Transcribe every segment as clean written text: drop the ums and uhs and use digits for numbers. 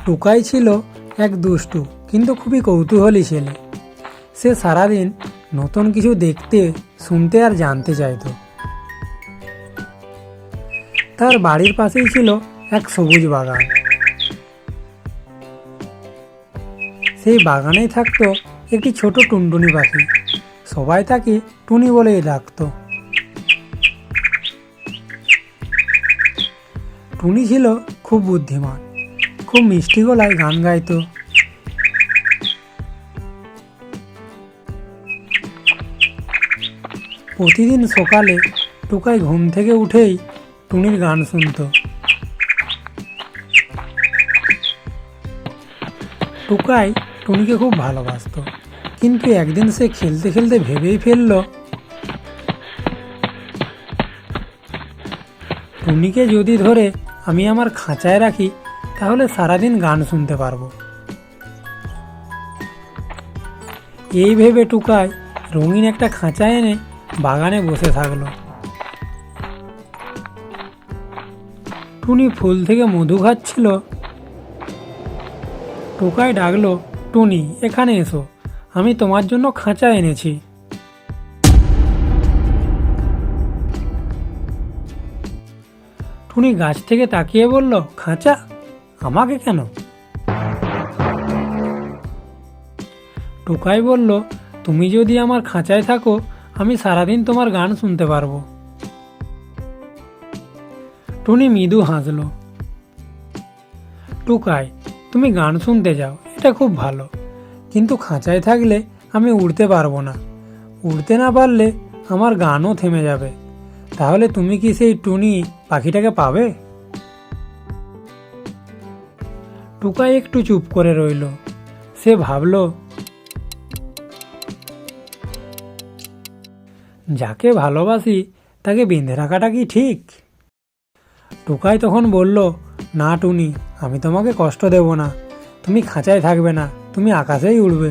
টুকাই ছিল এক দুষ্টু কিন্তু খুবই কৌতূহলী ছেলে। সে সারাদিন নতুন কিছু দেখতে, শুনতে আর জানতে চাইতো। তার বাড়ির পাশেই ছিল এক সবুজ বাগান। সেই বাগানেই থাকতো একটি ছোট টুনটুনি পাখি। সবাই তাকে টুনি বলেই ডাকতো। টুনি ছিল খুব বুদ্ধিমান, খুব মিষ্টি গলায় গান গাইতো। প্রতিদিন সকালে টুকাই ঘুম থেকে উঠেই টুনির গান শুনতো। টুকাই টুনিকে খুব ভালোবাসতো, কিন্তু একদিন সে খেলতে খেলতে ভেবেই ফেলল টুনিকে যদি ধরে আমি আমার খাঁচায় রাখি তাহলে সারাদিন গান শুনতে পারবো। এই ভেবে টুকাই রঙিন একটা খাঁচা এনে বাগানে বসে থাকলো। টুনি ফুল থেকে মধু খাচ্ছিল। টুকাই ডাকলো, টুনি এখানে এসো, আমি তোমার জন্য খাঁচা এনেছি। টুনি গাছ থেকে তাকিয়ে বলল, খাঁচা? আমাকে কেন? টুকাই বলল, তুমি যদি আমার খাঁচায় থাকো আমি সারাদিন তোমার গান শুনতে পারবো। টুনি মৃদু হাসলো। টুকাই, তুমি গান শুনতে যাও, এটা খুব ভালো, কিন্তু খাঁচায় থাকলে আমি উড়তে পারবো না। উড়তে না পারলে আমার গানও থেমে যাবে। তাহলে তুমি কি সেই টুনি পাখিটাকে পাবে? টুকাই একটু চুপ করে রইল। সে ভাবল, যাকে ভালোবাসি তাকে বেঁধে রাখাটা কি ঠিক? টুকাই তখন বলল, না টুনি, আমি তোমাকে কষ্ট দেব না। তুমি খাঁচায় থাকবে না, তুমি আকাশেই উড়বে।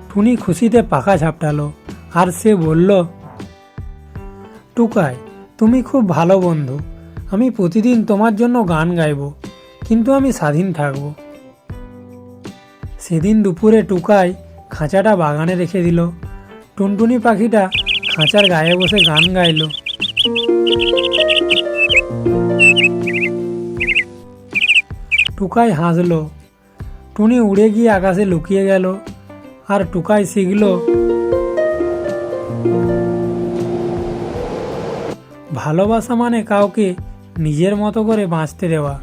টুনি খুশিতে পাখা ঝাপটালো আর সে বলল, টুকাই তুমি খুব ভালো বন্ধু। আমি প্রতিদিন তোমার জন্য গান গাইব, কিন্তু আমি স্বাধীন থাকব। সেদিন দুপুরে টুকাই খাঁচাটা বাগানে রেখে দিল। টুনটুনি পাখিটা খাঁচার গায়ে বসে গান গাইল। টুকাই হাসলো। টুনি উড়ে গিয়ে আকাশে লুকিয়ে গেল। আর টুকাই শিখল ভালোবাসা মানে কাউকে নিজের মতো করে বাঁচতে দেওয়া।